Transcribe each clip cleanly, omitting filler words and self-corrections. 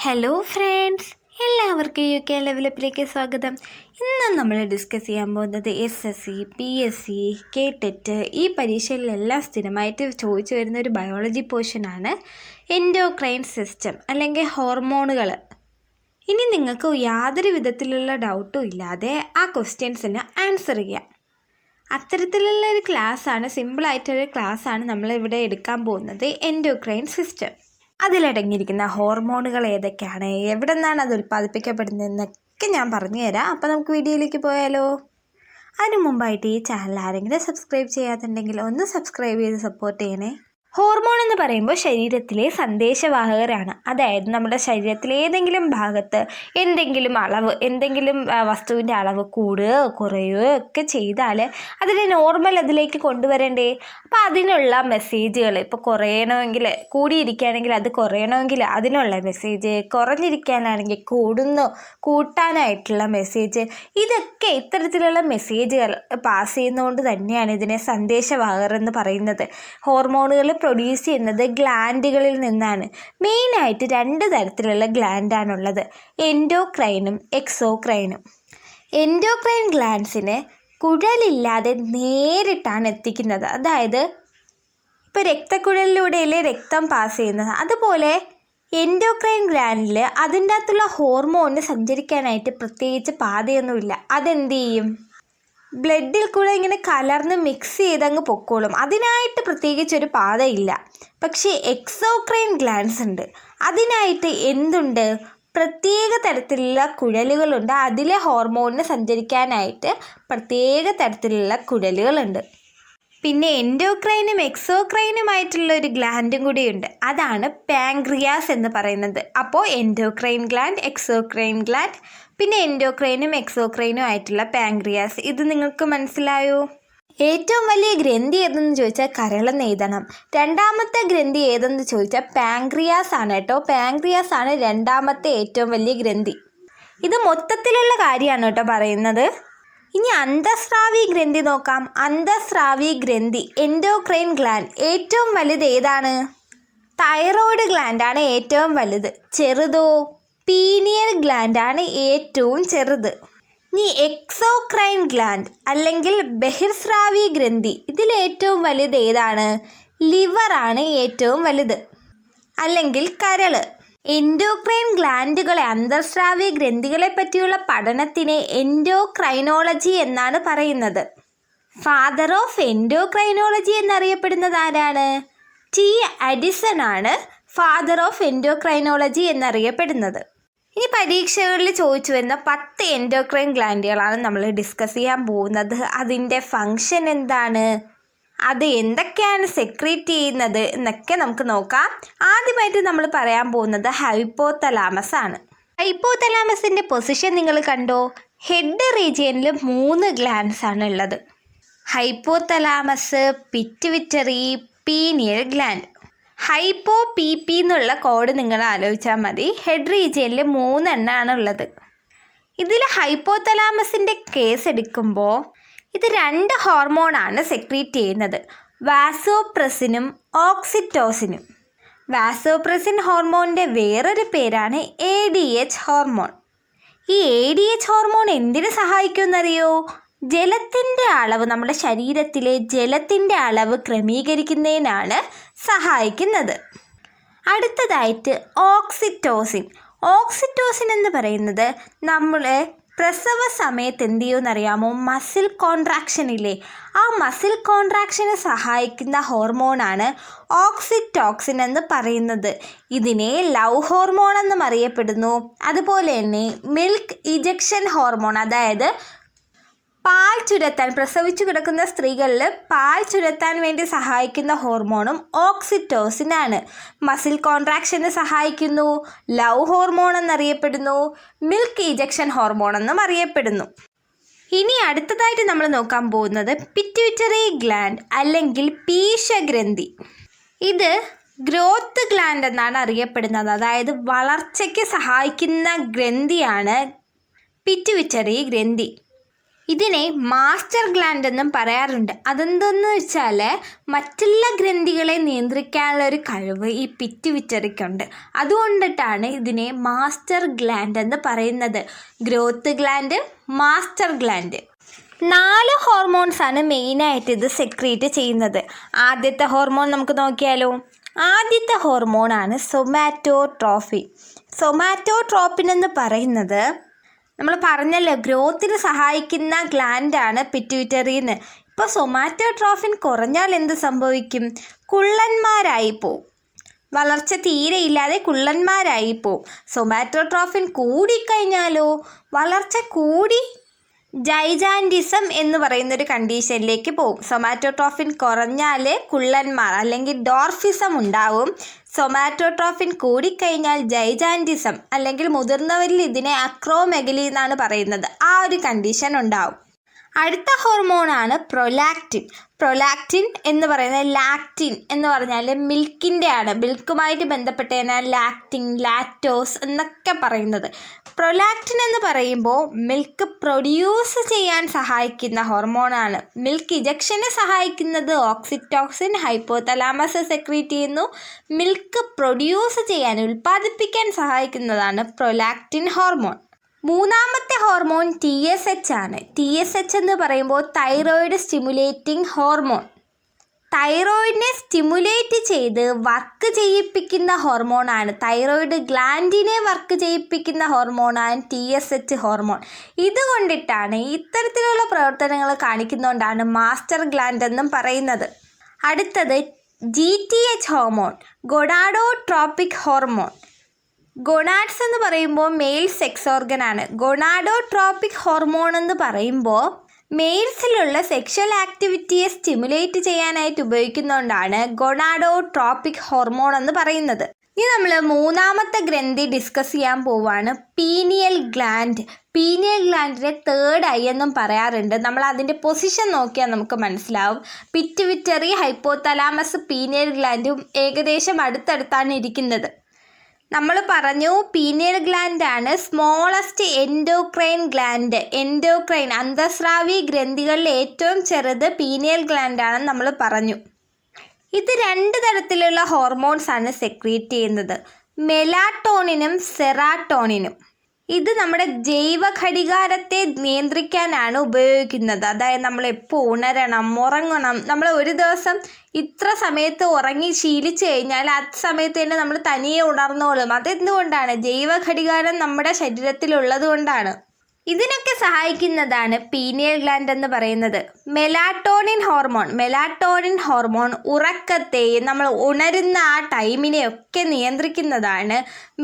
Hello friends, എല്ലാവർക്കും UK ലെവലപ്പിലേക്ക് സ്വാഗതം. ഇന്ന് നമ്മൾ ഡിസ്കസ് ചെയ്യാൻ പോകുന്നത് SSC, PSC, KTET ഈ പരീക്ഷകളിലെല്ലാം സ്ഥിരമായിട്ട് ചോദിച്ചു വരുന്ന ഒരു ബയോളജി പോർഷനാണ് എൻഡോക്രൈൻ സിസ്റ്റം അല്ലെങ്കിൽ ഹോർമോണുകൾ. ഇനി നിങ്ങൾക്ക് യാതൊരു വിധത്തിലുള്ള ഡൗട്ടും ഇല്ലാതെ ആ ക്വസ്റ്റ്യൻസിന് ആൻസർ ചെയ്യാം. അത്തരത്തിലുള്ള ഒരു ക്ലാസ്സാണ്, സിമ്പിളായിട്ടൊരു ക്ലാസ്സാണ് നമ്മളിവിടെ എടുക്കാൻ പോകുന്നത് എൻഡോക്രൈൻ സിസ്റ്റം. അതിലടങ്ങിയിരിക്കുന്ന ഹോർമോണുകൾ ഏതൊക്കെയാണ്, എവിടെ നിന്നാണ് അത് ഉൽപ്പാദിപ്പിക്കപ്പെടുന്നതെന്നൊക്കെ ഞാൻ പറഞ്ഞു തരാം. അപ്പോൾ നമുക്ക് വീഡിയോയിലേക്ക് പോയാലോ? അതിനു മുമ്പായിട്ട് ഈ ചാനൽ ആരെങ്കിലും സബ്സ്ക്രൈബ് ചെയ്യാത്തുണ്ടെങ്കിൽ ഒന്ന് സബ്സ്ക്രൈബ് ചെയ്ത് സപ്പോർട്ട് ചെയ്യണേ. ഹോർമോൺ എന്ന് പറയുമ്പോൾ ശരീരത്തിലെ സന്ദേശവാഹകരാണ്. അതായത് നമ്മുടെ ശരീരത്തിലെ ഏതെങ്കിലും ഭാഗത്ത് എന്തെങ്കിലും വസ്തുവിൻ്റെ അളവ് കൂടുകയോ കുറയുകയോ ഒക്കെ ചെയ്താൽ അതിനെ നോർമൽ അതിലേക്ക് കൊണ്ടുവരണ്ടേ? അപ്പോൾ അതിനുള്ള മെസ്സേജുകൾ, ഇപ്പോൾ കുറയണമെങ്കിൽ, കൂടിയിരിക്കുകയാണെങ്കിൽ അത് കുറയണമെങ്കിൽ അതിനുള്ള മെസ്സേജ്, കുറഞ്ഞിരിക്കാനാണെങ്കിൽ കൂട്ടാനായിട്ടുള്ള മെസ്സേജ്, ഇതൊക്കെ ഇത്തരത്തിലുള്ള മെസ്സേജുകൾ പാസ് ചെയ്യുന്നതുകൊണ്ട് തന്നെയാണ് ഇതിനെ സന്ദേശവാഹകർ എന്ന് പറയുന്നത്. ഹോർമോണുകൾ പ്രൊഡ്യൂസ് ചെയ്യുന്നത് ഗ്ലാൻഡുകളിൽ നിന്നാണ്. മെയിനായിട്ട് 2 തരത്തിലുള്ള ഗ്ലാൻഡാണുള്ളത്, എൻഡോക്രൈനും എക്സോക്രൈനും. എൻഡോക്രൈൻ ഗ്ലാൻഡ്സിന് കുഴലില്ലാതെ നേരിട്ടാണ് എത്തിക്കുന്നത്. അതായത് ഇപ്പോൾ രക്തക്കുഴലിലൂടെയല്ലേ രക്തം പാസ് ചെയ്യുന്നത്, അതുപോലെ എൻഡോക്രൈൻ ഗ്ലാൻഡിൽ അതിൻ്റെ അകത്തുള്ള ഹോർമോണിന് സഞ്ചരിക്കാനായിട്ട് പ്രത്യേകിച്ച് പാതയൊന്നുമില്ല. അതെന്ത് ചെയ്യും? ബ്ലഡിൽ കൂടെ ഇങ്ങനെ കലർന്ന് മിക്സ് ചെയ്തങ്ങ് പൊക്കോളും. അതിനായിട്ട് പ്രത്യേകിച്ചൊരു പാതയില്ല. പക്ഷേ എക്സോക്രൈൻ ഗ്ലാൻഡ്സ് ഉണ്ട്. അതിനായിട്ട് എന്തുണ്ട്? പ്രത്യേക തരത്തിലുള്ള കുഴലുകളുണ്ട്. അതിലെ ഹോർമോണിന് സഞ്ചരിക്കാനായിട്ട് പ്രത്യേക തരത്തിലുള്ള കുഴലുകളുണ്ട്. പിന്നെ എൻഡോക്രൈനും എക്സോക്രൈനുമായിട്ടുള്ള ഒരു ഗ്ലാൻഡും കൂടിയുണ്ട്. അതാണ് പാൻക്രിയാസ് എന്ന് പറയുന്നത്. അപ്പോൾ എൻഡോക്രൈൻ ഗ്ലാൻഡ്, എക്സോക്രൈൻ ഗ്ലാൻഡ്, പിന്നെ എൻഡോക്രൈനും എക്സോക്രൈനും ആയിട്ടുള്ള പാൻക്രിയാസ്. ഇത് നിങ്ങൾക്ക് മനസ്സിലായോ? ഏറ്റവും വലിയ ഗ്രന്ഥി ഏതെന്ന് ചോദിച്ചാൽ കരളെന്ന് എഴുതണം. രണ്ടാമത്തെ ഗ്രന്ഥി ഏതെന്ന് ചോദിച്ചാൽ പാൻക്രിയാസ് ആണ് കേട്ടോ. പാൻക്രിയാസ് ആണ് രണ്ടാമത്തെ ഏറ്റവും വലിയ ഗ്രന്ഥി. ഇത് മൊത്തത്തിലുള്ള കാര്യമാണ് കേട്ടോ പറയുന്നത്. ഇനി അന്തഃസ്രാവി ഗ്രന്ഥി നോക്കാം. അന്തഃസ്രാവി ഗ്രന്ഥി, എൻഡോക്രൈൻ ഗ്ലാൻഡ്, ഏറ്റവും വലുത് ഏതാണ്? തൈറോയ്ഡ് ഗ്ലാൻഡാണ് ഏറ്റവും വലുത്. ചെറുതോ? പീനിയൽ ഗ്ലാൻഡാണ് ഏറ്റവും ചെറുത്. ഇനി എക്സോക്രൈൻ ഗ്ലാൻഡ് അല്ലെങ്കിൽ ബഹിർസ്രാവി ഗ്രന്ഥി, ഇതിലേറ്റവും വലുത് ഏതാണ്? ലിവറാണ് ഏറ്റവും വലുത്, അല്ലെങ്കിൽ കരള്. എൻഡോക്രൈൻ ഗ്ലാൻഡുകളെ, അന്തഃസ്രാവി ഗ്രന്ഥികളെ പറ്റിയുള്ള പഠനത്തിനെ എൻഡോക്രൈനോളജി എന്നാണ് പറയുന്നത്. ഫാദർ ഓഫ് എൻഡോക്രൈനോളജി എന്നറിയപ്പെടുന്നത് ആരാണ്? T. അഡിസൺ ആണ് ഫാദർ ഓഫ് എൻഡോക്രൈനോളജി എന്നറിയപ്പെടുന്നത്. ഇനി പരീക്ഷകളിൽ ചോദിച്ചു വരുന്ന 10 എൻഡോക്രൈൻ ഗ്ലാൻഡുകളാണ് നമ്മൾ ഡിസ്കസ് ചെയ്യാൻ പോകുന്നത്. അതിൻ്റെ ഫങ്ഷൻ എന്താണ്, അത് എന്തൊക്കെയാണ് സെക്രീറ്റ് ചെയ്യുന്നത് എന്നൊക്കെ നമുക്ക് നോക്കാം. ആദ്യമായിട്ട് നമ്മൾ പറയാൻ പോകുന്നത് ഹൈപ്പോതലാമസ് ആണ്. ഹൈപ്പോതലാമസിൻ്റെ പൊസിഷൻ നിങ്ങൾ കണ്ടോ? ഹെഡ് റീജിയനിൽ 3 ഗ്ലാൻഡ്സ് ആണ് ഉള്ളത്. Hypothalamus, pituitary, pineal gland. Hypo PP എന്നുള്ള കോഡ് നിങ്ങൾ ആലോചിച്ചാൽ മതി. ഹെഡ് റീജിയനിൽ 3 എണ്ണമാണ് ഉള്ളത്. ഇതിൽ ഹൈപ്പോതലാമസിൻ്റെ കേസ് എടുക്കുമ്പോൾ ഇത് 2 ഹോർമോണാണ് സെക്രീറ്റ് ചെയ്യുന്നത്, വാസോപ്രസിനും ഓക്സിറ്റോസിനും. വാസോപ്രസിൻ ഹോർമോണിൻ്റെ വേറൊരു പേരാണ് ADH ഹോർമോൺ. ഈ ADH ഹോർമോൺ എന്തിനു സഹായിക്കുമെന്നറിയോ? ജലത്തിൻ്റെ അളവ്, നമ്മുടെ ശരീരത്തിലെ ജലത്തിൻ്റെ അളവ് ക്രമീകരിക്കുന്നതിനാണ് സഹായിക്കുന്നത്. അടുത്തതായിട്ട് ഓക്സിറ്റോസിൻ. ഓക്സിറ്റോസിൻ എന്ന് പറയുന്നത് നമ്മളെ പ്രസവ സമയത്ത് എന്ത് ചെയ്യുമെന്നറിയാമോ? മസിൽ കോൺട്രാക്ഷനില്ലേ, ആ മസിൽ കോൺട്രാക്ഷന് സഹായിക്കുന്ന ഹോർമോണാണ് ഓക്സിറ്റോക്സിൻ എന്ന് പറയുന്നത്. ഇതിനെ ലവ് ഹോർമോൺ എന്നും അറിയപ്പെടുന്നു. അതുപോലെ തന്നെ മിൽക്ക് ഇജക്ഷൻ ഹോർമോൺ, അതായത് പാൽ ചുരത്താൻ, പ്രസവിച്ചു കിടക്കുന്ന സ്ത്രീകളിൽ പാൽ ചുരത്താൻ വേണ്ടി സഹായിക്കുന്ന ഹോർമോണും ഓക്സിറ്റോസിനാണ്. മസിൽ കോൺട്രാക്ഷന് സഹായിക്കുന്നു, ലവ് ഹോർമോൺ എന്നറിയപ്പെടുന്നു, മിൽക്ക് ഇജക്ഷൻ ഹോർമോൺ എന്നും അറിയപ്പെടുന്നു. ഇനി അടുത്തതായിട്ട് നമ്മൾ നോക്കാൻ പോകുന്നത് പിറ്റ്യൂട്ടറി ഗ്ലാൻഡ് അല്ലെങ്കിൽ പീഷഗ്രന്ഥി. ഇത് ഗ്രോത്ത് ഗ്ലാൻഡ് എന്നാണ് അറിയപ്പെടുന്നത്. അതായത് വളർച്ചയ്ക്ക് സഹായിക്കുന്ന ഗ്രന്ഥിയാണ് പിറ്റ്യൂട്ടറി ഗ്രന്ഥി. ഇതിനെ മാസ്റ്റർ ഗ്ലാൻഡ് എന്നും പറയാറുണ്ട്. അതെന്തെന്ന് വെച്ചാൽ മറ്റുള്ള ഗ്രന്ഥികളെ നിയന്ത്രിക്കാനുള്ള ഒരു കഴിവ് ഈ പിറ്റ്യൂട്ടറിക്കുണ്ട്. അതുകൊണ്ടിട്ടാണ് ഇതിനെ മാസ്റ്റർ ഗ്ലാൻഡ് എന്ന് പറയുന്നത്. Growth gland, master gland. 4 ഹോർമോൺസാണ് മെയിനായിട്ട് ഇത് സെക്രീറ്റ് ചെയ്യുന്നത്. ആദ്യത്തെ ഹോർമോൺ നമുക്ക് നോക്കിയാലോ. ആദ്യത്തെ ഹോർമോണാണ് സൊമാറ്റോട്രോഫിൻ. സൊമാറ്റോട്രോപ്പിൻ എന്ന് പറയുന്നത് നമ്മൾ പറഞ്ഞല്ലോ, ഗ്രോത്തിന് സഹായിക്കുന്ന ഗ്ലാൻഡാണ് പിറ്റ്യൂട്ടറിന്ന്. ഇപ്പോൾ സൊമാറ്റോട്രോഫിൻ കുറഞ്ഞാൽ എന്ത് സംഭവിക്കും? കുള്ളന്മാരായി പോവും. വളർച്ച തീരെ ഇല്ലാതെ കുള്ളന്മാരായി പോവും. സൊമാറ്റോട്രോഫിൻ കൂടിക്കഴിഞ്ഞാലോ വളർച്ച കൂടി ജൈജാൻറ്റിസം എന്ന് പറയുന്നൊരു കണ്ടീഷനിലേക്ക് പോകും. സൊമാറ്റോട്രോഫിൻ കുറഞ്ഞാൽ കുള്ളന്മാർ അല്ലെങ്കിൽ ഡോർഫിസം ഉണ്ടാവും. സൊമാറ്റോട്രോഫിൻ കൂടിക്കഴിഞ്ഞാൽ ജൈജാൻറ്റിസം അല്ലെങ്കിൽ മുതിർന്നവരിൽ ഇതിനെ അക്രോമെഗലി എന്നാണ് പറയുന്നത്. ആ ഒരു കണ്ടീഷൻ ഉണ്ടാവും. അടുത്ത ഹോർമോണാണ് പ്രൊലാക്റ്റിൻ. പ്രൊലാക്റ്റിൻ എന്ന് പറയുന്നത് ലാക്റ്റിൻ എന്ന് പറഞ്ഞാൽ മിൽക്കിൻ്റെ ആണ്. മിൽക്കുമായിട്ട് ബന്ധപ്പെട്ടതിനാൽ ലാക്റ്റിൻ, ലാക്ടോസ് എന്നൊക്കെ പറയുന്നത്. പ്രൊലാക്റ്റിൻ എന്ന് പറയുമ്പോൾ മിൽക്ക് പ്രൊഡ്യൂസ് ചെയ്യാൻ സഹായിക്കുന്ന ഹോർമോണാണ്. മിൽക്ക് ഇജക്ഷന് സഹായിക്കുന്നത് ഓക്സിറ്റോക്സിൻ. ഹൈപ്പോതലാമസ് സെക്രീറ്റ് ചെയ്യുന്നു. മിൽക്ക് പ്രൊഡ്യൂസ് ചെയ്യാൻ, ഉൽപ്പാദിപ്പിക്കാൻ സഹായിക്കുന്നതാണ് പ്രൊലാക്റ്റിൻ ഹോർമോൺ. മൂന്നാമത്തെ ഹോർമോൺ TSH ആണ്. TSH എന്ന് പറയുമ്പോൾ തൈറോയിഡ് സ്റ്റിമുലേറ്റിംഗ് ഹോർമോൺ. തൈറോയിഡിനെ സ്റ്റിമുലേറ്റ് ചെയ്ത് വർക്ക് ചെയ്യിപ്പിക്കുന്ന ഹോർമോണാണ്. തൈറോയിഡ് ഗ്ലാൻഡിനെ വർക്ക് ചെയ്യിപ്പിക്കുന്ന ഹോർമോണാണ് TSH ഹോർമോൺ. ഇതുകൊണ്ടിട്ടാണ് ഇത്തരത്തിലുള്ള പ്രവർത്തനങ്ങൾ കാണിക്കുന്നതുകൊണ്ടാണ് മാസ്റ്റർ ഗ്ലാൻഡ് എന്നും പറയുന്നത്. അടുത്തത് GTH hormone, gonadotropic hormone. Gonads എന്ന് പറയുമ്പോൾ മെയിൽ സെക്സ് ഓർഗനാണ്. ഗൊണാഡോട്രോപിക് ഹോർമോൺ എന്ന് പറയുമ്പോൾ മെയിൽസിലുള്ള സെക്ഷൽ ആക്ടിവിറ്റിയെ സ്റ്റിമുലേറ്റ് ചെയ്യാനായിട്ട് ഉപയോഗിക്കുന്നതുകൊണ്ടാണ് ഗൊണാഡോട്രോപിക് ഹോർമോൺ എന്ന് പറയുന്നത്. ഇനി നമ്മൾ മൂന്നാമത്തെ ഗ്രന്ഥി ഡിസ്കസ് ചെയ്യാൻ പോവുകയാണ്, പീനിയൽ ഗ്ലാൻഡ്. പീനിയൽ ഗ്ലാൻഡിനെ തേർഡ് ഐ എന്നും പറയാറുണ്ട്. നമ്മൾ അതിൻ്റെ പൊസിഷൻ നോക്കിയാൽ നമുക്ക് മനസ്സിലാവും. പിറ്റ്യൂട്ടറി, ഹൈപ്പോതലാമസ്, പീനിയൽ ഗ്ലാൻഡും ഏകദേശം അടുത്തടുത്താണ് ഇരിക്കുന്നത്. നമ്മൾ പറഞ്ഞു പീനിയൽ ഗ്ലാൻഡാണ് സ്മോളസ്റ്റ് എൻഡോക്രൈൻ ഗ്ലാൻഡ്. എൻഡോക്രൈൻ, അന്തസ്രാവി ഗ്രന്ഥികളിൽ ഏറ്റവും ചെറുത് പീനിയൽ ഗ്ലാൻഡാണെന്ന് നമ്മൾ പറഞ്ഞു. ഇത് 2 തരത്തിലുള്ള ഹോർമോൺസാണ് സെക്രീറ്റ് ചെയ്യുന്നത്, മെലാട്ടോണിനും സെറാട്ടോണിനും. ഇത് നമ്മുടെ ജൈവ ഘടികാരത്തെ നിയന്ത്രിക്കാനാണ് ഉപയോഗിക്കുന്നത്. അതായത് നമ്മൾ എപ്പോൾ ഉണരണം, ഉറങ്ങണം. നമ്മൾ ഒരു ദിവസം ഇത്ര സമയത്ത് ഉറങ്ങി ശീലിച്ചു കഴിഞ്ഞാൽ ആ സമയത്ത് തന്നെ നമ്മൾ തനിയെ ഉണർന്നോളും. അതെന്തുകൊണ്ടാണ്? ജൈവ ഘടികാരം നമ്മുടെ ശരീരത്തിലുള്ളത് കൊണ്ടാണ്. ഇതിനൊക്കെ സഹായിക്കുന്നതാണ് പീനിയൽ ഗ്ലാൻഡ് എന്ന് പറയുന്നത്. Melatonin hormone. മെലാട്ടോണിൻ ഹോർമോൺ ഉറക്കത്തെയും നമ്മൾ ഉണരുന്ന ആ ടൈമിനെയൊക്കെ നിയന്ത്രിക്കുന്നതാണ്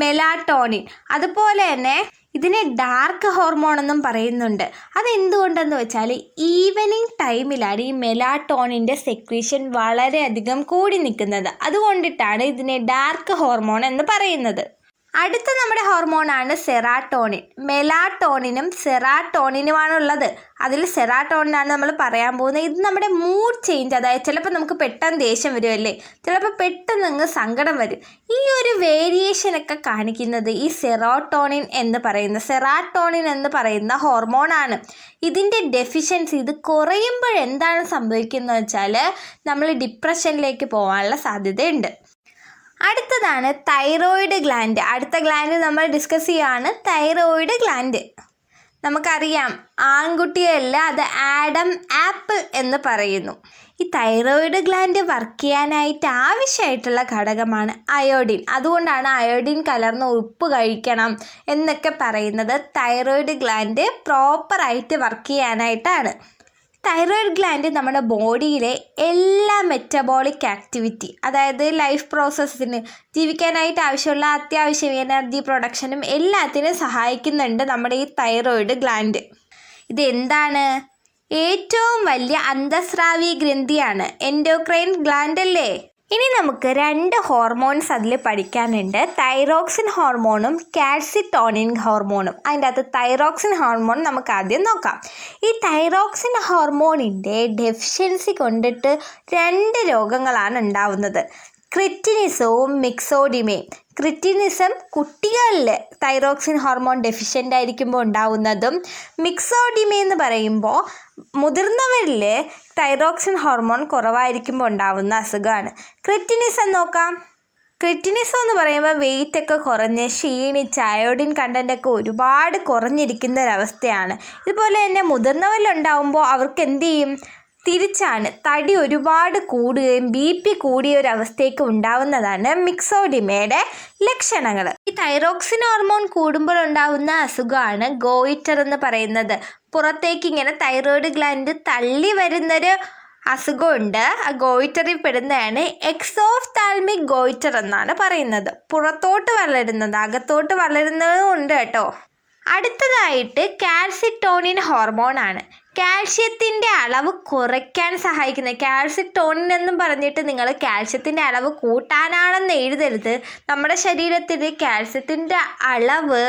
മെലാട്ടോണിൻ. അതുപോലെ തന്നെ ഇതിനെ ഡാർക്ക് ഹോർമോൺ എന്നും പറയുന്നുണ്ട്. അതെന്തുകൊണ്ടെന്ന് വെച്ചാൽ ഈവനിങ് ടൈമിലാണ് ഈ മെലാട്ടോണിൻ്റെ സെക്രീഷൻ വളരെയധികം കൂടി നിൽക്കുന്നത്. അതുകൊണ്ടിട്ടാണ് ഇതിനെ ഡാർക്ക് ഹോർമോൺ എന്ന് പറയുന്നത്. അടുത്ത നമ്മുടെ ഹോർമോണാണ് സെറാട്ടോണിൻ. മെലാട്ടോണിനും സെറാട്ടോണിനുമാണുള്ളത്. അതിൽ സെറാട്ടോണിനാണ് നമ്മൾ പറയാൻ പോകുന്നത്. ഇത് നമ്മുടെ മൂഡ് ചേഞ്ച്, അതായത് ചിലപ്പോൾ നമുക്ക് പെട്ടെന്ന് ദേഷ്യം വരുമല്ലേ, ചിലപ്പോൾ പെട്ടെന്ന് അങ്ങ് സങ്കടം വരും. ഈ ഒരു വേരിയേഷനൊക്കെ കാണിക്കുന്നത് ഈ സെറാട്ടോണിൻ എന്ന് പറയുന്ന ഹോർമോണാണ്. ഇതിൻ്റെ ഡെഫിഷ്യൻസി, ഇത് കുറയുമ്പോൾ എന്താണ് സംഭവിക്കുന്നത് വെച്ചാൽ നമ്മൾ ഡിപ്രഷനിലേക്ക് പോകാനുള്ള സാധ്യതയുണ്ട്. അടുത്തതാണ് തൈറോയിഡ് ഗ്ലാൻഡ്. അടുത്ത ഗ്ലാൻഡ് നമ്മൾ ഡിസ്കസ് ചെയ്യുകയാണ് തൈറോയിഡ് ഗ്ലാൻഡ്. നമുക്കറിയാം ആൺകുട്ടിയല്ല, അത് ആഡം ആപ്പിൾ എന്ന് പറയുന്നു. ഈ തൈറോയിഡ് ഗ്ലാൻഡ് വർക്ക് ചെയ്യാനായിട്ട് ആവശ്യമായിട്ടുള്ള ഘടകമാണ് അയോഡിൻ. അതുകൊണ്ടാണ് അയോഡിൻ കലർന്ന ഉപ്പ് കഴിക്കണം എന്നൊക്കെ പറയുന്നത്. തൈറോയിഡ് ഗ്ലാൻഡ് പ്രോപ്പറായിട്ട് വർക്ക് ചെയ്യാനായിട്ടാണ്. തൈറോയിഡ് ഗ്ലാൻഡ് നമ്മുടെ ബോഡിയിലെ എല്ലാ മെറ്റബോളിക് ആക്ടിവിറ്റി, അതായത് ലൈഫ് പ്രോസസ്സിന്, ജീവിക്കാനായിട്ട് ആവശ്യമുള്ള അത്യാവശ്യം എനർജി പ്രൊഡക്ഷനും എല്ലാത്തിനും സഹായിക്കുന്നുണ്ട് നമ്മുടെ ഈ തൈറോയിഡ് ഗ്ലാൻഡ്. ഇതെന്താണ്? ഏറ്റവും വലിയ അന്തസ്രാവി ഗ്രന്ഥിയാണ്. എൻഡോക്രൈൻ ഗ്ലാൻഡ് അല്ലേ? ഇനി നമുക്ക് 2 ഹോർമോൺസ് അതിൽ പഠിക്കാനുണ്ട്, തൈറോക്സിൻ ഹോർമോണും കാൽസിറ്റോണിൻ ഹോർമോണും. അതിൻ്റെ അകത്ത് തൈറോക്സിൻ ഹോർമോൺ നമുക്ക് ആദ്യം നോക്കാം. ഈ തൈറോക്സിൻ ഹോർമോണിൻ്റെ ഡെഫിഷ്യൻസി കൊണ്ടിട്ട് 2 രോഗങ്ങളാണ് ഉണ്ടാവുന്നത്, ക്രിറ്റിനിസവും മിക്സോഡിമയും. ക്രിറ്റിനിസം കുട്ടികളിൽ തൈറോക്സിൻ ഹോർമോൺ ഡെഫിഷ്യൻ്റ് ആയിരിക്കുമ്പോൾ ഉണ്ടാവുന്നതും, മിക്സോഡിമ എന്ന് പറയുമ്പോൾ മുതിർന്നവരിൽ തൈറോക്സിൻ ഹോർമോൺ കുറവായിരിക്കുമ്പോൾ ഉണ്ടാവുന്ന അസുഖമാണ്. ക്രിറ്റിനിസം നോക്കാം. ക്രിറ്റിനിസം എന്ന് പറയുമ്പോൾ വെയിറ്റൊക്കെ കുറഞ്ഞ് ക്ഷീണിച്ച് അയോഡിൻ കണ്ടൻ്റൊക്കെ ഒരുപാട് കുറഞ്ഞിരിക്കുന്ന ഒരവസ്ഥയാണ്. ഇതുപോലെ തന്നെ മുതിർന്നവരിലുണ്ടാവുമ്പോൾ അവർക്ക് എന്ത് ചെയ്യും, തിരിച്ചാണ്, തടി ഒരുപാട് കൂടുകയും BP കൂടിയ ഒരവസ്ഥയ്ക്ക് ഉണ്ടാവുന്നതാണ് മിക്സോഡിമയുടെ ലക്ഷണങ്ങൾ. ഈ തൈറോക്സിൻ ഹോർമോൺ കൂടുമ്പോൾ ഉണ്ടാവുന്ന അസുഖമാണ് ഗോയിറ്റർ എന്ന് പറയുന്നത്. പുറത്തേക്ക് ഇങ്ങനെ തൈറോയ്ഡ് ഗ്ലാൻഡ് തള്ളി വരുന്നൊരു അസുഖമുണ്ട്. ആ ഗോയിറ്ററിൽ പെടുന്നതാണ് എക്സോഫ്താൽമിക് ഗോയിറ്റർ എന്നാണ് പറയുന്നത്. പുറത്തോട്ട് വളരുന്നത്, അകത്തോട്ട് വളരുന്നതും ഉണ്ട് കേട്ടോ. അടുത്തതായിട്ട് കാൽസിറ്റോണിൻ ഹോർമോൺ ആണ്. കാൽഷ്യത്തിൻ്റെ അളവ് കുറയ്ക്കാൻ സഹായിക്കുന്നത്. കാൽസിറ്റോണിൻ എന്നും പറഞ്ഞിട്ട് നിങ്ങൾ കാൽഷ്യത്തിൻ്റെ അളവ് കൂട്ടാനാണെന്ന് എഴുതരുത്. നമ്മുടെ ശരീരത്തിൽ കാൽസ്യത്തിൻ്റെ അളവ്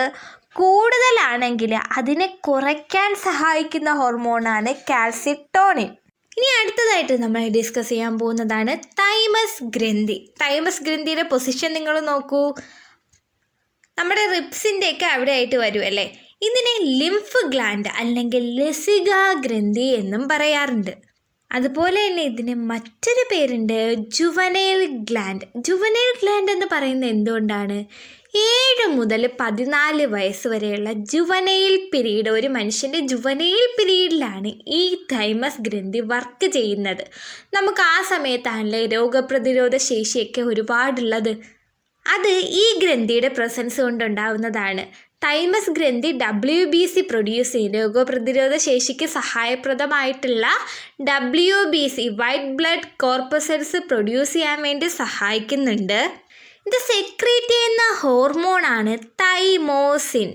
കൂടുതലാണെങ്കിൽ അതിനെ കുറയ്ക്കാൻ സഹായിക്കുന്ന ഹോർമോണാണ് കാൽസിറ്റോണിൻ. ഇനി അടുത്തതായിട്ട് നമ്മൾ ഡിസ്കസ് ചെയ്യാൻ പോകുന്നതാണ് തൈമസ് ഗ്രന്ഥി. തൈമസ് ഗ്രന്ഥിയുടെ പൊസിഷൻ നിങ്ങൾ നോക്കൂ. നമ്മുടെ റിബ്സിൻ്റെയൊക്കെ അവിടെ ആയിട്ട് വരുമല്ലേ. ഇതിനെ ലിംഫ് ഗ്ലാൻഡ് അല്ലെങ്കിൽ ലസിക ഗ്രന്ഥി എന്നും പറയാറുണ്ട്. അതുപോലെ തന്നെ ഇതിന് മറ്റൊരു പേരുണ്ട് ജുവനൈൽ ഗ്ലാൻഡ്. ജുവനൈൽ ഗ്ലാൻഡ് എന്ന് പറയുന്നത് എന്തുകൊണ്ടാണ്? 7 മുതൽ 14 വയസ്സ് വരെയുള്ള ജുവനൈൽ പീരീഡ്, ഒരു മനുഷ്യൻ്റെ ജുവനൈൽ പീരീഡിലാണ് ഈ തൈമസ് ഗ്രന്ഥി വർക്ക് ചെയ്യുന്നത്. നമുക്ക് ആ സമയത്താണല്ലേ രോഗപ്രതിരോധ ശേഷിയൊക്കെ ഒരുപാടുള്ളത്. അത് ഈ ഗ്രന്ഥിയുടെ പ്രസൻസ് കൊണ്ടുണ്ടാവുന്നതാണ്. തൈമസ് ഗ്രന്ഥി WBC പ്രൊഡ്യൂസ് ചെയ്യും. രോഗപ്രതിരോധ ശേഷിക്ക് സഹായപ്രദമായിട്ടുള്ള WBC white blood corpuscles produce ചെയ്യാൻ വേണ്ടി സഹായിക്കുന്നുണ്ട്. ഇത് സെക്രീറ്റ് ചെയ്യുന്ന ഹോർമോണാണ് തൈമോസിൻ.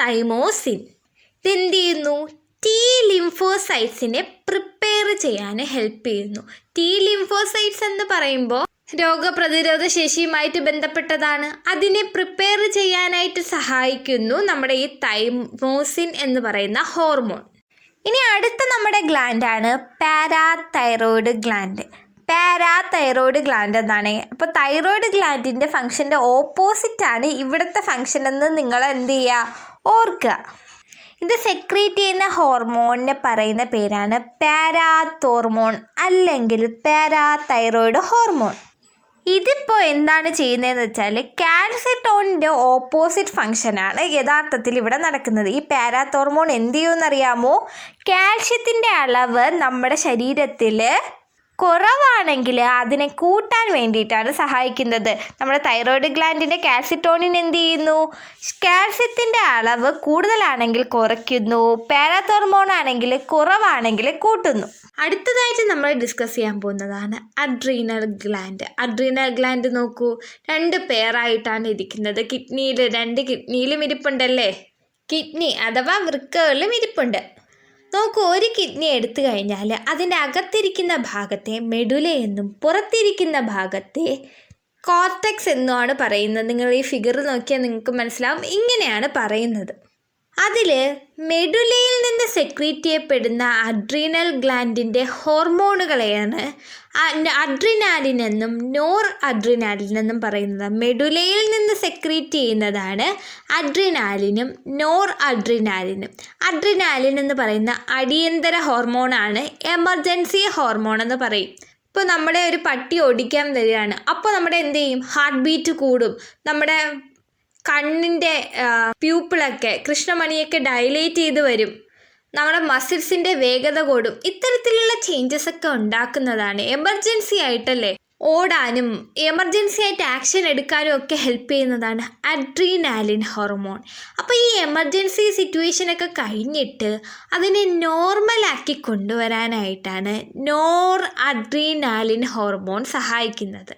തൈമോസിൻ ഇതെന്ത് ചെയ്യുന്നു? T ലിംഫോസൈറ്റ്സിനെ പ്രിപ്പയർ ചെയ്യാൻ ഹെൽപ്പ് ചെയ്യുന്നു. T ലിംഫോസൈറ്റ്സ് എന്ന് പറയുമ്പോൾ രോഗപ്രതിരോധ ശേഷിയുമായിട്ട് ബന്ധപ്പെട്ടതാണ്. അതിനെ പ്രിപ്പയർ ചെയ്യാനായിട്ട് സഹായിക്കുന്നു നമ്മുടെ ഈ തൈമോസിൻ എന്ന് പറയുന്ന ഹോർമോൺ. ഇനി അടുത്ത നമ്മുടെ ഗ്ലാൻഡാണ് പാരാതൈറോയ്ഡ് ഗ്ലാൻഡ്. പാരാതൈറോയ്ഡ് ഗ്ലാൻഡ് എന്നാണ്. അപ്പോൾ തൈറോയ്ഡ് ഗ്ലാൻഡിൻ്റെ ഫംഗ്ഷൻ്റെ ഓപ്പോസിറ്റാണ് ഇവിടുത്തെ ഫംഗ്ഷൻ എന്ന് നിങ്ങൾ എന്ത് ചെയ്യുക, ഓർക്കുക. ഇത് സെക്രീറ്റ് ചെയ്യുന്ന ഹോർമോണിനെ പറയുന്ന പേരാണ് പാരാതോർമോൺ അല്ലെങ്കിൽ പാരാതൈറോയ്ഡ് ഹോർമോൺ. ഇതിപ്പോൾ എന്താണ് ചെയ്യുന്നതെന്ന് വെച്ചാൽ കാൽസിറ്റോണിൻ്റെ ഓപ്പോസിറ്റ് ഫംഗ്ഷനാണ് യഥാർത്ഥത്തിൽ ഇവിടെ നടക്കുന്നത്. ഈ പാരാതോർമോൺ എന്ത് ചെയ്യുമെന്നറിയാമോ? കാൽഷ്യത്തിൻ്റെ അളവ് നമ്മുടെ ശരീരത്തിൽ കുറവാണെങ്കിൽ അതിനെ കൂട്ടാൻ വേണ്ടിയിട്ടാണ് സഹായിക്കുന്നത്. നമ്മുടെ തൈറോയ്ഡ് ഗ്ലാൻഡിൻ്റെ കാൽസിറ്റോണിൻ എന്ത് ചെയ്യുന്നു? കാൽസ്യത്തിൻ്റെ അളവ് കൂടുതലാണെങ്കിൽ കുറയ്ക്കുന്നു, പാരാതോർമോൺ ആണെങ്കിൽ കുറവാണെങ്കിൽ കൂട്ടുന്നു. അടുത്തതായിട്ട് നമ്മൾ ഡിസ്കസ് ചെയ്യാൻ പോകുന്നതാണ് അഡ്രീനൽ ഗ്ലാൻഡ്. അഡ്രീനൽ ഗ്ലാൻഡ് നോക്കൂ, 2 പേരായിട്ടാണ് ഇരിക്കുന്നത്. കിഡ്നിയിൽ 2 കിഡ്നിയിലും ഇരിപ്പുണ്ടല്ലേ. കിഡ്നി അഥവാ വൃക്കകളിലും ഇരിപ്പുണ്ട്. നോക്കൂ, ഒരു കിഡ്നി എടുത്തു കഴിഞ്ഞാൽ അതിൻ്റെ അകത്തിരിക്കുന്ന ഭാഗത്തെ മെഡുല എന്നും പുറത്തിരിക്കുന്ന ഭാഗത്തെ കോർട്ടെക്സ് എന്നുമാണ് പറയുന്നത്. നിങ്ങൾ ഈ ഫിഗർ നോക്കിയാൽ നിങ്ങൾക്ക് മനസ്സിലാവും. ഇങ്ങനെയാണ് പറയുന്നത്. അതിൽ മെഡുലയിൽ നിന്ന് സെക്രീറ്റ് ചെയ്യപ്പെടുന്ന അഡ്രീനൽ ഗ്ലാൻഡിൻ്റെ ഹോർമോണുകളെയാണ് അഡ്രിനാലിൻ എന്നും നോർ അഡ്രിനാലിൻ എന്നും പറയുന്നത്. മെഡുലയിൽ നിന്ന് സെക്രീറ്റ് ചെയ്യുന്നതാണ് അഡ്രിനാലിനും നോർ അഡ്രിനാലിനും. അഡ്രിനാലിൻ എന്ന് പറയുന്ന അടിയന്തര ഹോർമോണാണ്, എമർജൻസി ഹോർമോൺ എന്ന് പറയും. ഇപ്പോൾ നമ്മുടെ ഒരു പട്ടി ഓടിക്കാൻ വരികയാണ്, അപ്പോൾ നമ്മുടെ എന്ത് ചെയ്യും? ഹാർട്ട് ബീറ്റ് കൂടും, നമ്മുടെ കണ്ണിൻ്റെ പ്യൂപ്പിളൊക്കെ കൃഷ്ണമണിയൊക്കെ ഡയലേറ്റ് ചെയ്ത് വരും, നമ്മുടെ മസിൽസിൻ്റെ വേഗത കൂടും. ഇത്തരത്തിലുള്ള ചേഞ്ചസ് ഒക്കെ ഉണ്ടാക്കുന്നതാണ് എമർജൻസി ആയിട്ടല്ലേ ഓടാനും എമർജൻസി ആയിട്ട് ആക്ഷൻ എടുക്കാനും ഒക്കെ ഹെൽപ്പ് ചെയ്യുന്നതാണ് അഡ്രീനാലിൻ ഹോർമോൺ. അപ്പോൾ ഈ എമർജൻസി സിറ്റുവേഷനൊക്കെ കഴിഞ്ഞിട്ട് അതിനെ നോർമലാക്കി കൊണ്ടുവരാനായിട്ടാണ് നോർ അഡ്രീനാലിൻ ഹോർമോൺ സഹായിക്കുന്നത്.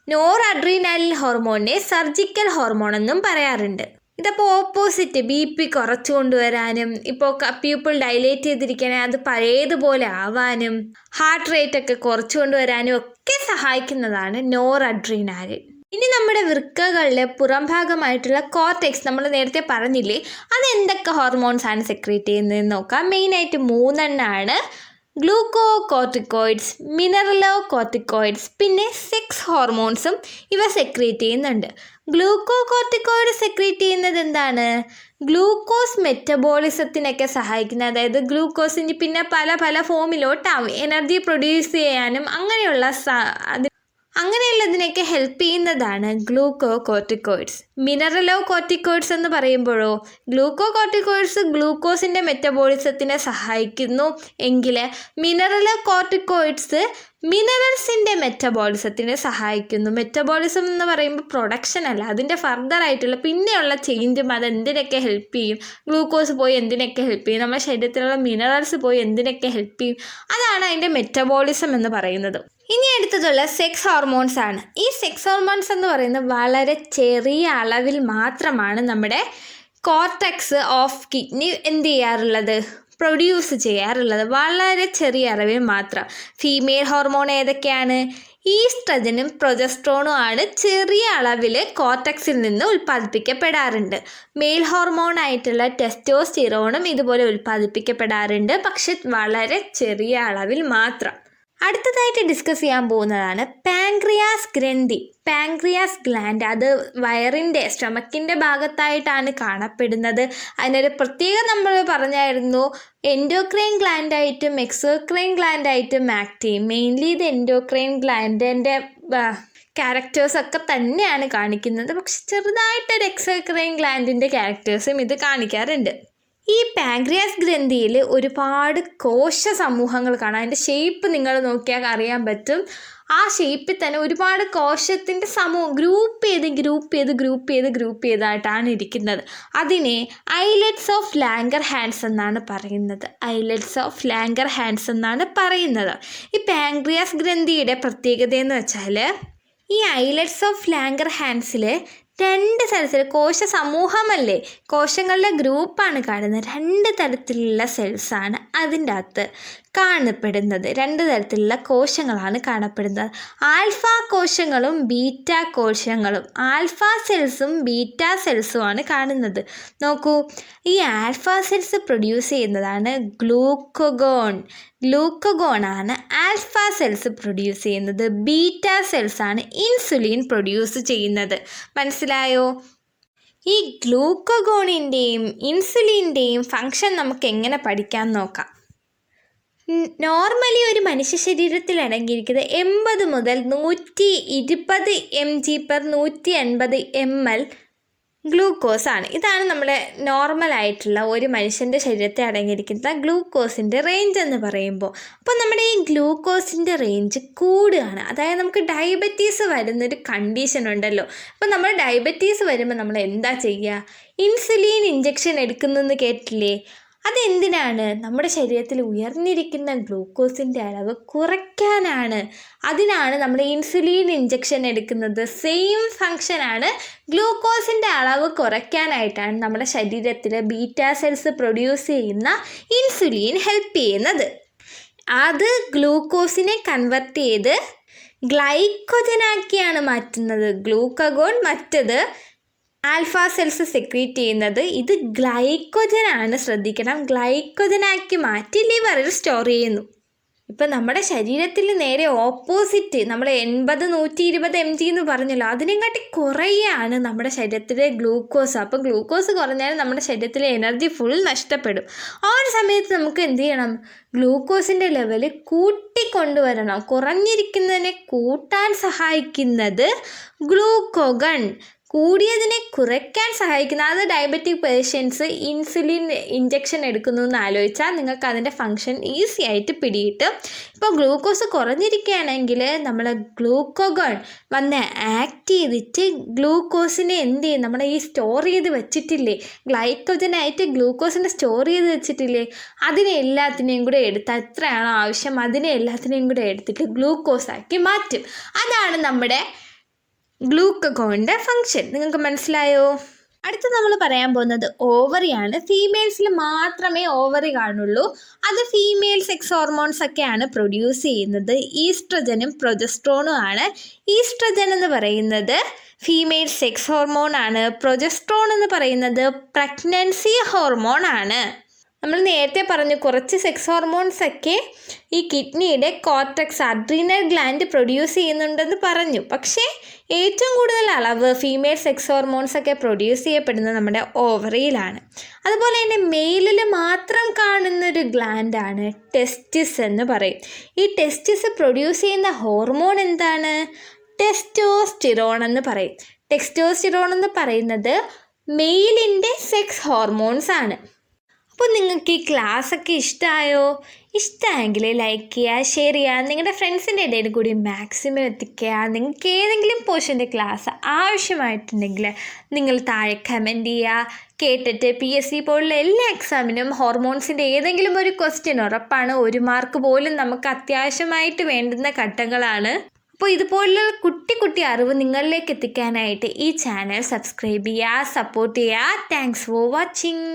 നോർ അഡ്രീനാലിൻ ഹോർമോണിനെ സർജിക്കൽ ഹോർമോൺ എന്നും പറയാറുണ്ട്. ഇതപ്പോൾ ഓപ്പോസിറ്റ് BP കുറച്ചു കൊണ്ടുവരാനും ഇപ്പോൾ പ്യൂപ്പിൾ ഡയലേറ്റ് ചെയ്തിരിക്കാനും അത് പഴയതുപോലെ ആവാനും ഹാർട്ട് റേറ്റ് ഒക്കെ കുറച്ചു കൊണ്ടുവരാനും ഒക്കെ സഹായിക്കുന്നതാണ് നോർ അഡ്രീനാലിൻ. ഇനി നമ്മുടെ വൃക്കകളിലെ പുറം ഭാഗമായിട്ടുള്ള കോർട്ടെക്സ് നമ്മൾ നേരത്തെ പറഞ്ഞില്ലേ, അത് എന്തൊക്കെ ഹോർമോൺസ് ആണ് സെക്രീറ്റ് ചെയ്യുന്നതെന്ന് നോക്കാം. മെയിനായിട്ട് 3 എണ്ണമാണ്. ഗ്ലൂക്കോകോർട്ടിക്കോയിഡ്സ്, മിനറലോകോർട്ടിക്കോയിഡ്സ്, പിന്നെ സെക്സ് ഹോർമോൺസും ഇവ സെക്രീറ്റ് ചെയ്യുന്നുണ്ട്. ഗ്ലൂക്കോകോർട്ടിക്കോയിഡ് സെക്രീറ്റ് ചെയ്യുന്നത് എന്താണ്? ഗ്ലൂക്കോസ് മെറ്റബോളിസത്തിനൊക്കെ സഹായിക്കുന്ന, അതായത് ഗ്ലൂക്കോസിന് പിന്നെ പല പല ഫോമിലോട്ടാവും എനർജി പ്രൊഡ്യൂസ് ചെയ്യാനും അങ്ങനെയുള്ളതിനൊക്കെ ഹെൽപ്പ് ചെയ്യുന്നതാണ് ഗ്ലൂക്കോകോർട്ടിക്കോയിഡ്സ്. മിനറലോകോർട്ടിക്കോയിഡ്സ് എന്ന് പറയുമ്പോഴോ, ഗ്ലൂക്കോകോർട്ടിക്കോയിഡ്സ് ഗ്ലൂക്കോസിൻ്റെ മെറ്റബോളിസത്തിനെ സഹായിക്കുന്നു എങ്കിൽ മിനറലോകോർട്ടിക്കോയിഡ്സ് മിനറൽസിൻ്റെ മെറ്റബോളിസത്തിനെ സഹായിക്കുന്നു. മെറ്റബോളിസം എന്ന് പറയുമ്പോൾ പ്രൊഡക്ഷൻ അല്ല, അതിൻ്റെ ഫർദർ ആയിട്ടുള്ള പിന്നെയുള്ള ചേഞ്ചും അത് എന്തിനൊക്കെ ഹെൽപ്പ് ചെയ്യും, ഗ്ലൂക്കോസ് പോയി എന്തിനൊക്കെ ഹെൽപ്പ് ചെയ്യും, നമ്മുടെ ശരീരത്തിലുള്ള മിനറൽസ് പോയി എന്തിനൊക്കെ ഹെൽപ്പ് ചെയ്യും, അതാണ് അതിൻ്റെ മെറ്റബോളിസം എന്ന് പറയുന്നത്. ഇനി അടുത്തതുള്ള സെക്സ് ഹോർമോൺസ് ആണ്. ഈ സെക്സ് ഹോർമോൺസ് എന്ന് പറയുന്നത് വളരെ ചെറിയ അളവിൽ മാത്രമാണ് നമ്മുടെ കോർട്ടക്സ് ഓഫ് കിഡ്നി എന്ത് ചെയ്യാറുള്ളത്, പ്രൊഡ്യൂസ് ചെയ്യാറുള്ളത്, വളരെ ചെറിയ അളവിൽ മാത്രം. ഫീമെയിൽ ഹോർമോൺ ഏതൊക്കെയാണ്? ഈസ്ട്രജനും പ്രൊജസ്ട്രോണും ആണ് ചെറിയ അളവിൽ കോർട്ടക്സിൽ നിന്ന് ഉൽപ്പാദിപ്പിക്കപ്പെടാറുണ്ട്. മെയിൽ ഹോർമോൺ ആയിട്ടുള്ള ടെസ്റ്റോസ്റ്റിറോണും ഇതുപോലെ ഉൽപ്പാദിപ്പിക്കപ്പെടാറുണ്ട്, പക്ഷെ വളരെ ചെറിയ അളവിൽ മാത്രം. അടുത്തതായിട്ട് ഡിസ്കസ് ചെയ്യാൻ പോകുന്നതാണ് പാൻക്രിയാസ് ഗ്രന്ഥി, പാൻക്രിയാസ് ഗ്ലാൻഡ്. അത് വയറിൻ്റെ സ്റ്റൊമക്കിൻ്റെ ഭാഗത്തായിട്ടാണ് കാണപ്പെടുന്നത്. അതിനൊരു പ്രത്യേകം നമ്മൾ പറഞ്ഞായിരുന്നു, എൻഡോക്രൈൻ ഗ്ലാൻഡായിട്ടും എക്സോക്രൈൻ ഗ്ലാൻഡായിട്ടും ആക്ട് ചെയ്യും. മെയിൻലി ഇത് എൻഡോക്രൈൻ ഗ്ലാൻഡിൻ്റെ ക്യാരക്ടേഴ്സൊക്കെ തന്നെയാണ് കാണിക്കുന്നത്, പക്ഷെ ചെറുതായിട്ടൊരു എക്സോക്രൈൻ ഗ്ലാൻഡിൻ്റെ ക്യാരക്ടേഴ്സും ഇത് കാണിക്കാറുണ്ട്. ഈ പാൻക്രിയാസ് ഗ്രന്ഥിയിൽ ഒരുപാട് കോശ സമൂഹങ്ങൾ കാണാം. അതിൻ്റെ ഷേപ്പ് നിങ്ങൾ നോക്കിയാൽ അറിയാൻ പറ്റും. ആ ഷേപ്പിൽ തന്നെ ഒരുപാട് കോശത്തിൻ്റെ സമൂഹം ഗ്രൂപ്പ് ചെയ്തായിട്ടാണ് ഇരിക്കുന്നത്. അതിനെ ഐലറ്റ്സ് ഓഫ് ലാംഗർഹാൻസ് എന്നാണ് പറയുന്നത്. ഈ പാൻക്രിയാസ് ഗ്രന്ഥിയുടെ പ്രത്യേകത എന്ന് വെച്ചാൽ, ഈ ഐലറ്റ്സ് ഓഫ് ലാംഗർഹാൻസിൽ രണ്ട് തരത്തിൽ കോശ സമൂഹമല്ലേ, കോശങ്ങളുടെ ഗ്രൂപ്പാണ് കാണുന്നത്. രണ്ട് തരത്തിലുള്ള സെൽസാണ് അതിൻ്റെ അകത്ത് കാണപ്പെടുന്നത്. രണ്ട് തരത്തിലുള്ള കോശങ്ങളാണ് കാണപ്പെടുന്നത്. ആൽഫ കോശങ്ങളും ബീറ്റ കോശങ്ങളും. ആൽഫ സെൽസും ബീറ്റ സെൽസുമാണ് കാണുന്നത്. നോക്കൂ, ഈ ആൽഫ സെൽസ് പ്രൊഡ്യൂസ് ചെയ്യുന്നതാണ് ഗ്ലൂക്കഗോൺ ആണ് ആൽഫ സെൽസ് പ്രൊഡ്യൂസ് ചെയ്യുന്നത്. ബീറ്റ സെൽസാണ് ഇൻസുലിൻ പ്രൊഡ്യൂസ് ചെയ്യുന്നത്. മനസ്സിലായോ? ഈ ഗ്ലൂക്കഗോണിൻ്റെയും ഇൻസുലിൻ്റെയും ഫങ്ഷൻ നമുക്ക് എങ്ങനെ പഠിക്കാൻ നോക്കാം. നോർമലി ഒരു മനുഷ്യ ശരീരത്തിൽ അടങ്ങിയിരിക്കുന്നത് 80 മുതൽ 120 mg/180 ml ഗ്ലൂക്കോസ് ആണ്. ഇതാണ് നമ്മുടെ നോർമലായിട്ടുള്ള ഒരു മനുഷ്യൻ്റെ ശരീരത്തിൽ അടങ്ങിയിരിക്കുന്ന ഗ്ലൂക്കോസിൻ്റെ റേഞ്ച് എന്ന് പറയുമ്പോൾ. അപ്പോൾ നമ്മുടെ ഈ ഗ്ലൂക്കോസിൻ്റെ റേഞ്ച് കൂടുകയാണ്. അതായത് നമുക്ക് ഡയബറ്റീസ് വരുന്നൊരു കണ്ടീഷൻ ഉണ്ടല്ലോ. അപ്പോൾ നമ്മൾ ഡയബറ്റീസ് വരുമ്പോൾ നമ്മൾ എന്താ ചെയ്യുക? ഇൻസുലിൻ ഇഞ്ചക്ഷൻ എടുക്കുന്നെന്ന് കേട്ടില്ലേ? അതെന്തിനാണ്? നമ്മുടെ ശരീരത്തിൽ ഉയർന്നിരിക്കുന്ന ഗ്ലൂക്കോസിൻ്റെ അളവ് കുറയ്ക്കാനാണ്. അതിനാണ് നമ്മൾ ഇൻസുലിൻ ഇഞ്ചക്ഷൻ എടുക്കുന്നത്. സെയിം ഫങ്ഷനാണ്, ഗ്ലൂക്കോസിൻ്റെ അളവ് കുറയ്ക്കാനായിട്ടാണ് നമ്മുടെ ശരീരത്തിൽ ബീറ്റ സെൽസ് പ്രൊഡ്യൂസ് ചെയ്യുന്ന ഇൻസുലിൻ ഹെൽപ്പ് ചെയ്യുന്നത്. അത് ഗ്ലൂക്കോസിനെ കൺവെർട്ട് ചെയ്ത് ഗ്ലൈക്കോജനാക്കിയാണ് മാറ്റുന്നത്. ഗ്ലൂക്കഗോൺ മറ്റത് ആൽഫ സെൽസ് സെക്രീറ്റ് ചെയ്യുന്നത്. ഇത് ഗ്ലൈക്കോജനാണ്, ശ്രദ്ധിക്കണം. ഗ്ലൈക്കോജനാക്കി മാറ്റി ലിവറിൽ സ്റ്റോർ ചെയ്യുന്നു. ഇപ്പം നമ്മുടെ ശരീരത്തിൽ നേരെ ഓപ്പോസിറ്റ്, നമ്മൾ 80-120 mg എന്ന് പറഞ്ഞല്ലോ, അതിനെക്കാട്ടി കുറയാണ് നമ്മുടെ ശരീരത്തിലെ ഗ്ലൂക്കോസ്. അപ്പം ഗ്ലൂക്കോസ് കുറഞ്ഞാൽ നമ്മുടെ ശരീരത്തിലെ എനർജി ഫുൾ നഷ്ടപ്പെടും. ആ ഒരു സമയത്ത് നമുക്ക് എന്ത് ചെയ്യണം? ഗ്ലൂക്കോസിൻ്റെ ലെവൽ കൂട്ടിക്കൊണ്ടുവരണം. കുറഞ്ഞിരിക്കുന്നതിനെ കൂട്ടാൻ സഹായിക്കുന്നത് ഗ്ലൂക്കോഗൺ, കൂടിയതിനെ കുറയ്ക്കാൻ സഹായിക്കുന്ന. അത് ഡയബറ്റിക് പേഷ്യൻസ് ഇൻസുലിൻ ഇഞ്ചക്ഷൻ എടുക്കുന്നു എന്ന് ആലോചിച്ചാൽ നിങ്ങൾക്ക് അതിൻ്റെ ഫങ്ഷൻ ഈസി ആയിട്ട് പിടികിട്ടും. ഇപ്പോൾ ഗ്ലൂക്കോസ് കുറഞ്ഞിരിക്കുകയാണെങ്കിൽ നമ്മൾ ഗ്ലൂക്കോഗൺ വന്ന് ആക്ട് ചെയ്തിട്ട് ഗ്ലൂക്കോസിനെ എന്ത് ചെയ്യും? നമ്മുടെ ഈ സ്റ്റോർ ചെയ്ത് വെച്ചിട്ടില്ലേ, ഗ്ലൈക്കോജനായിട്ട് ഗ്ലൂക്കോസിനെ സ്റ്റോർ ചെയ്ത് വെച്ചിട്ടില്ലേ, അതിനെ എല്ലാത്തിനെയും കൂടെ എടുത്ത്, എത്രയാണോ ആവശ്യം അതിനെ എല്ലാത്തിനെയും കൂടെ എടുത്തിട്ട് ഗ്ലൂക്കോസാക്കി മാറ്റും. അതാണ് നമ്മുടെ ഗ്ലൂക്കഗോണിൻ്റെ ഫങ്ഷൻ. നിങ്ങൾക്ക് മനസ്സിലായോ? അടുത്ത് നമ്മൾ പറയാൻ പോകുന്നത് ഓവറിയാണ്. ഫീമെയിൽസിൽ മാത്രമേ ഓവറി കാണുള്ളൂ. അത് ഫീമെയിൽ സെക്സ് ഹോർമോൺസ് ഒക്കെയാണ് പ്രൊഡ്യൂസ് ചെയ്യുന്നത്. ഈസ്ട്രജനും പ്രൊജസ്ട്രോണും ആണ്. ഈസ്ട്രജൻ എന്ന് പറയുന്നത് ഫീമെയിൽ സെക്സ് ഹോർമോൺ ആണ്. പ്രൊജസ്ട്രോൺ എന്ന് പറയുന്നത് പ്രഗ്നൻസി ഹോർമോൺ ആണ്. നമ്മൾ നേരത്തെ പറഞ്ഞു കുറച്ച് സെക്സ് ഹോർമോൺസ് ഒക്കെ ഈ കിഡ്നിയുടെ കോർട്ടെക്സ് അഡ്രീനൽ ഗ്ലാൻഡ് പ്രൊഡ്യൂസ് ചെയ്യുന്നുണ്ടെന്ന് പറഞ്ഞു. പക്ഷേ ഏറ്റവും കൂടുതൽ അളവ് ഫീമെയിൽ സെക്സ് ഹോർമോൺസ് ഒക്കെ പ്രൊഡ്യൂസ് ചെയ്യപ്പെടുന്നത് നമ്മുടെ ഓവറിയിലാണ്. അതുപോലെ തന്നെ മെയിലിൽ മാത്രം കാണുന്നൊരു ഗ്ലാൻഡാണ് ടെസ്റ്റിസ് എന്ന് പറയും. ഈ ടെസ്റ്റിസ് പ്രൊഡ്യൂസ് ചെയ്യുന്ന ഹോർമോൺ എന്താണ്? ടെസ്റ്റോസ്റ്റിറോൺ എന്ന് പറയും. ടെസ്റ്റോസ്റ്റിറോൺ എന്ന് പറയുന്നത് മെയിലിൻ്റെ സെക്സ് ഹോർമോൺസ് ആണ്. അപ്പോൾ നിങ്ങൾക്ക് ഈ ക്ലാസ്സൊക്കെ ഇഷ്ടമായോ? ഇഷ്ടമായെങ്കിൽ ലൈക്ക് ചെയ്യുക, ഷെയർ ചെയ്യുക, നിങ്ങളുടെ ഫ്രണ്ട്സിൻ്റെ ഇടയിൽ കൂടി മാക്സിമം എത്തിക്കുക. നിങ്ങൾക്ക് ഏതെങ്കിലും പോർഷൻ്റെ ക്ലാസ് ആവശ്യമായിട്ടുണ്ടെങ്കിൽ നിങ്ങൾ താഴെ കമൻറ്റ് ചെയ്യുക. കേട്ടിട്ട് PSC പോലുള്ള എല്ലാ എക്സാമിനും ഹോർമോൺസിൻ്റെ ഏതെങ്കിലും ഒരു ക്വസ്റ്റ്യൻ ഉറപ്പാണ്. 1 മാർക്ക് പോലും നമുക്ക് അത്യാവശ്യമായിട്ട് വേണ്ടുന്ന ഘട്ടങ്ങളാണ്. അപ്പോൾ ഇതുപോലുള്ള കുട്ടി കുട്ടി അറിവ് നിങ്ങളിലേക്ക് എത്തിക്കാനായിട്ട് ഈ ചാനൽ സബ്സ്ക്രൈബ് ചെയ്യുക, സപ്പോർട്ട് ചെയ്യുക. Thanks for watching.